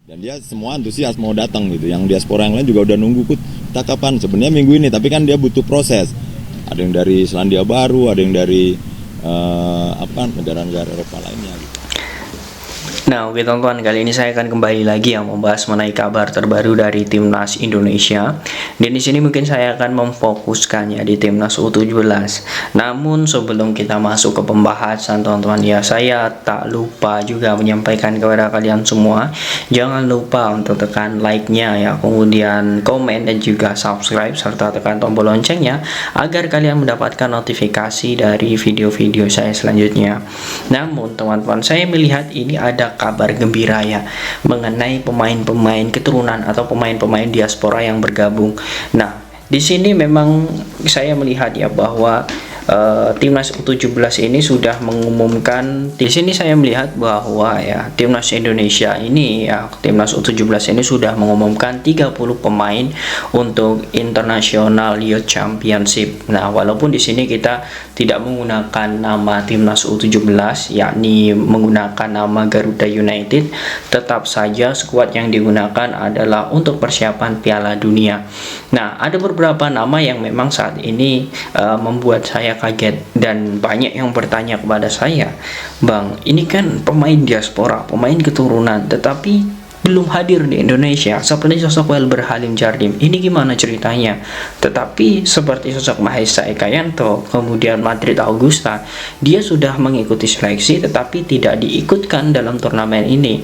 Dan dia semua antusias mau datang gitu. Yang diaspora yang lain juga udah nunggu, kita kapan? Sebenarnya minggu ini, tapi kan dia butuh proses. Ada yang dari Selandia Baru, ada yang dari negara-negara Eropa lainnya gitu. Nah, oke teman-teman, kali ini saya akan kembali lagi membahas mengenai kabar terbaru dari Timnas Indonesia. Dan di sini mungkin saya akan memfokuskan di Timnas U17. Namun sebelum kita masuk ke pembahasan teman-teman saya tak lupa juga menyampaikan kepada kalian semua, jangan lupa untuk tekan like-nya kemudian komen dan juga subscribe serta tekan tombol loncengnya agar kalian mendapatkan notifikasi dari video-video saya selanjutnya. Namun teman-teman, saya melihat ini ada kabar gembira mengenai pemain-pemain keturunan atau pemain-pemain diaspora yang bergabung. Nah, di sini memang saya melihat bahwa Timnas U17 ini sudah mengumumkan. Di sini saya melihat bahwa Timnas Indonesia ini Timnas U17 ini sudah mengumumkan 30 pemain untuk International Youth Championship. Nah, walaupun di sini kita tidak menggunakan nama Timnas U17, yakni menggunakan nama Garuda United, tetap saja skuad yang digunakan adalah untuk persiapan Piala Dunia. Nah, ada beberapa nama yang memang saat ini membuat saya kaget dan banyak yang bertanya kepada saya, "Bang, ini kan pemain diaspora, pemain keturunan, tetapi belum hadir di Indonesia, seperti sosok Welber Halim Jardim. Ini gimana ceritanya?" Tetapi seperti sosok Mahesa Ekayanto, kemudian Madrid Augusta, dia sudah mengikuti seleksi tetapi tidak diikutkan dalam turnamen ini.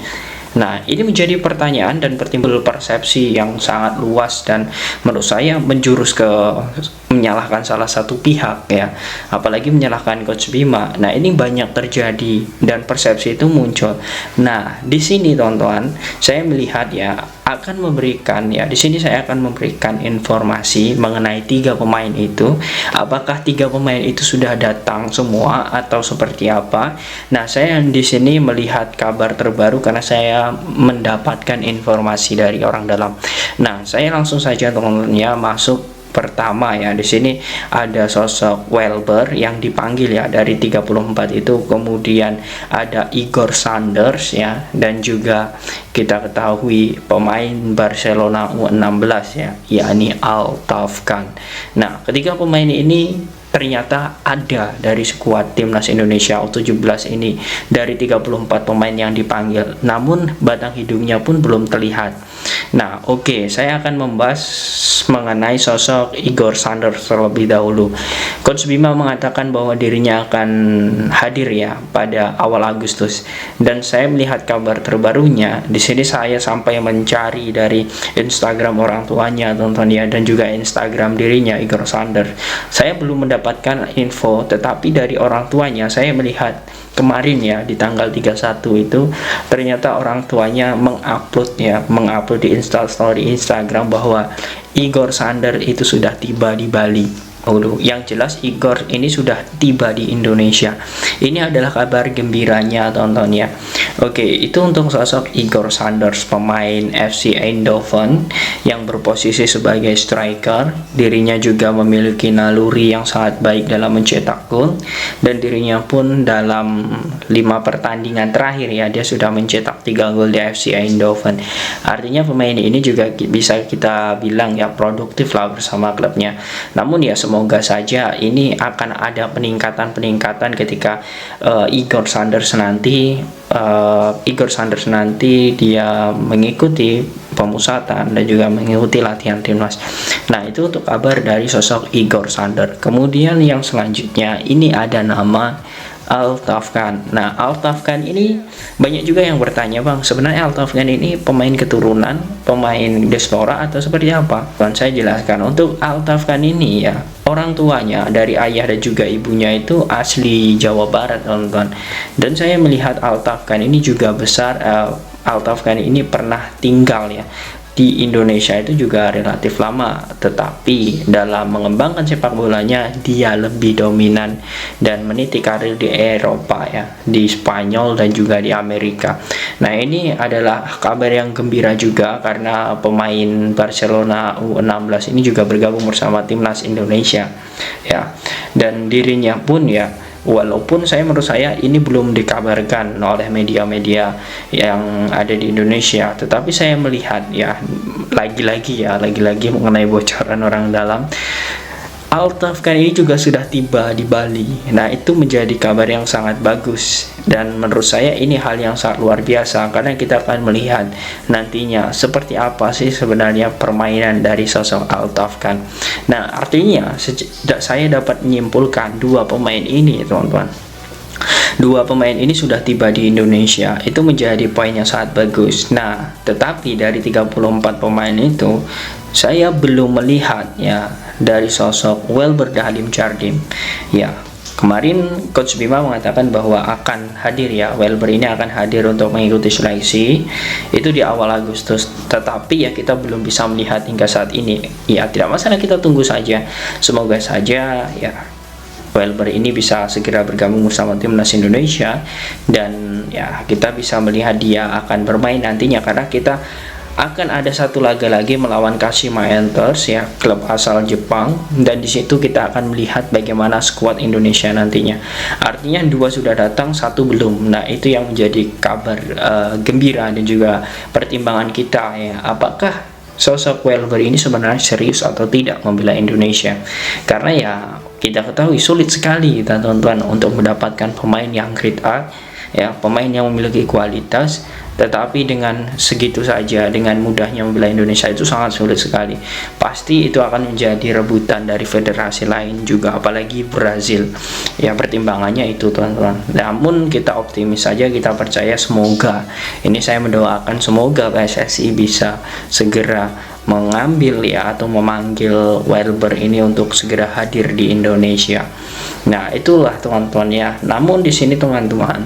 Nah, ini menjadi pertanyaan dan timbul persepsi yang sangat luas dan menurut saya menjurus ke menyalahkan salah satu pihak apalagi menyalahkan Coach Bima. Nah, ini banyak terjadi dan persepsi itu muncul. Nah, di sini teman-teman, saya melihat akan memberikan di sini saya akan memberikan informasi mengenai 3 pemain itu. Apakah 3 pemain itu sudah datang semua atau seperti apa? Nah, saya di sini melihat kabar terbaru karena saya mendapatkan informasi dari orang dalam. Nah, saya langsung saja teman-teman masuk. Pertama di sini ada sosok Welber yang dipanggil dari 34 itu, kemudian ada Igor Sanders dan juga kita ketahui pemain Barcelona U16 yakni Altafkan. Nah, ketiga pemain ini ternyata ada dari skuad Timnas Indonesia U17 ini dari 34 pemain yang dipanggil, namun batang hidungnya pun belum terlihat. Nah, oke, saya akan membahas mengenai sosok Igor Sanders terlebih dahulu. Coach Bima mengatakan bahwa dirinya akan hadir pada awal Agustus, dan saya melihat kabar terbarunya. Di sini saya sampai mencari dari Instagram orang tuanya dan juga Instagram dirinya Igor Sanders. Saya belum mendapatkan info, tetapi dari orang tuanya saya melihat kemarin di tanggal 31 itu ternyata orang tuanya mengupload di Instastory Instagram bahwa Igor Sanders itu sudah tiba di Bali. Yang jelas Igor ini sudah tiba di Indonesia. Ini adalah kabar gembiranya teman-teman Oke, itu untuk sosok Igor Sanders, pemain FC Eindhoven yang berposisi sebagai striker. Dirinya juga memiliki naluri yang sangat baik dalam mencetak gol, dan dirinya pun dalam 5 pertandingan terakhir dia sudah mencetak 3 gol di FC Eindhoven. Artinya pemain ini juga bisa kita bilang produktif bersama klubnya. Namun semoga saja ini akan ada peningkatan ketika Igor Sanders nanti dia mengikuti pemusatan dan juga mengikuti latihan timnas. Nah, itu untuk kabar dari sosok Igor Sanders. Kemudian yang selanjutnya ini ada nama Altafkan. Nah, Altafkan ini banyak juga yang bertanya, "Bang, sebenarnya Altafkan ini pemain keturunan, pemain diaspora atau seperti apa?" Dan saya jelaskan, untuk Altafkan ini orang tuanya dari ayah dan juga ibunya itu asli Jawa Barat, teman-teman. Dan saya melihat Altafkan ini juga besar. Altafkan ini pernah tinggal di Indonesia itu juga relatif lama, tetapi dalam mengembangkan sepak bolanya dia lebih dominan dan meniti karir di Eropa di Spanyol dan juga di Amerika. Nah, ini adalah kabar yang gembira juga karena pemain Barcelona U16 ini juga bergabung bersama timnas Indonesia dan dirinya pun walaupun menurut saya ini belum dikabarkan oleh media-media yang ada di Indonesia, tetapi saya melihat ya lagi-lagi mengenai bocoran orang dalam, Altaf ini juga sudah tiba di Bali. Nah, itu menjadi kabar yang sangat bagus, dan menurut saya ini hal yang sangat luar biasa, karena kita akan melihat nantinya seperti apa sih sebenarnya permainan dari sosok Altaf. Nah, artinya saya dapat menyimpulkan dua pemain ini, teman-teman. Dua pemain ini sudah tiba di Indonesia, itu menjadi poin yang sangat bagus. Nah, tetapi dari 34 pemain itu, saya belum melihat ya dari sosok Welber Halim Jardim. Ya, kemarin Coach Bima mengatakan bahwa akan hadir ya, Welber ini akan hadir untuk mengikuti seleksi itu di awal Agustus. Tetapi ya kita belum bisa melihat hingga saat ini. Ya, tidak masalah, kita tunggu saja. Semoga saja ya Welber ini bisa segera bergabung bersama timnas Indonesia, dan ya kita bisa melihat dia akan bermain nantinya, karena kita akan ada satu laga lagi melawan Kashima Antlers ya, klub asal Jepang, dan di situ kita akan melihat bagaimana skuad Indonesia nantinya. Artinya dua sudah datang, satu belum. Nah, itu yang menjadi kabar gembira dan juga pertimbangan kita ya, apakah sosok Welber ini sebenarnya serius atau tidak membela Indonesia. Karena ya kita ketahui sulit sekali kita teman-teman untuk mendapatkan pemain yang grade A ya, pemain yang memiliki kualitas, tetapi dengan segitu saja, dengan mudahnya membela Indonesia, itu sangat sulit sekali. Pasti itu akan menjadi rebutan dari federasi lain juga, apalagi Brazil ya, pertimbangannya itu teman-teman. Namun kita optimis saja, kita percaya, semoga ini saya mendoakan semoga PSSI bisa segera mengambil ya atau memanggil Welber ini untuk segera hadir di Indonesia. Nah, itulah teman-teman ya. Namun di sini teman-teman,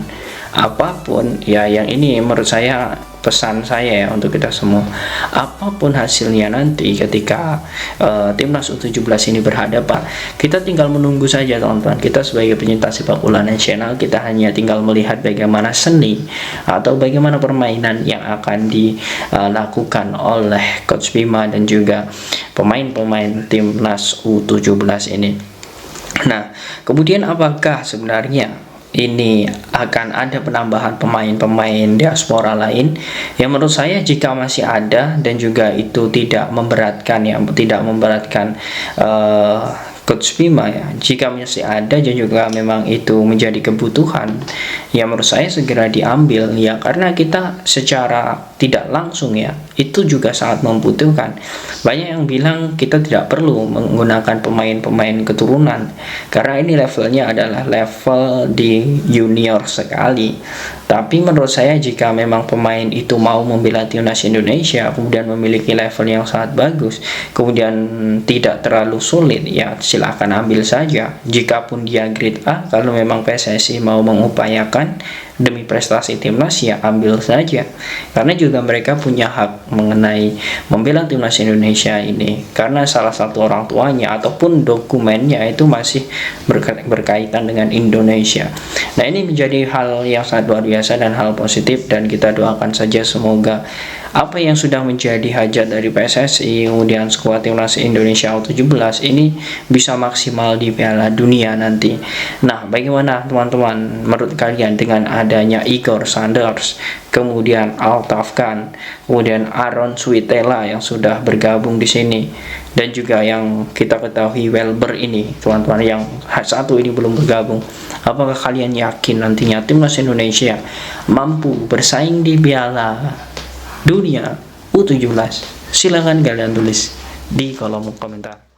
apapun ya, yang ini menurut saya pesan saya ya untuk kita semua, apapun hasilnya nanti ketika timnas U17 ini berhadapan, kita tinggal menunggu saja teman-teman. Kita sebagai penyintas sepak bola nasional, kita hanya tinggal melihat bagaimana seni atau bagaimana permainan yang akan dilakukan oleh Coach Bima dan juga pemain-pemain timnas U17 ini. Nah, kemudian apakah sebenarnya ini akan ada penambahan pemain-pemain diaspora lain? Yang menurut saya jika masih ada dan juga itu tidak memberatkan ya, tidak memberatkan Coach Bima ya, jika masih ada dan juga memang itu menjadi kebutuhan, ya menurut saya segera diambil ya, karena kita secara tidak langsung ya itu juga sangat membutuhkan. Banyak yang bilang kita tidak perlu menggunakan pemain-pemain keturunan karena ini levelnya adalah level di junior sekali. Tapi menurut saya jika memang pemain itu mau membela timnas Indonesia, kemudian memiliki level yang sangat bagus, kemudian tidak terlalu sulit, ya silakan ambil saja. Jikapun dia grade A, kalau memang PSSI mau mengupayakan demi prestasi timnas, ya ambil saja. Karena juga mereka punya hak mengenai membela timnas Indonesia ini, karena salah satu orang tuanya ataupun dokumennya itu masih berkaitan dengan Indonesia. Nah, ini menjadi hal yang sangat luar biasa dan hal positif, dan kita doakan saja semoga apa yang sudah menjadi hajat dari PSSI, kemudian skuad timnas Indonesia U17 ini bisa maksimal di Piala Dunia nanti. Nah, bagaimana teman-teman menurut kalian dengan adanya Igor Sanders, kemudian Altaf Khan, kemudian Aaron Suitela yang sudah bergabung di sini, dan juga yang kita ketahui Welber ini, teman-teman, yang satu ini belum bergabung. Apakah kalian yakin nantinya timnas Indonesia mampu bersaing di Piala Dunia U17? Silahkan kalian tulis di kolom komentar.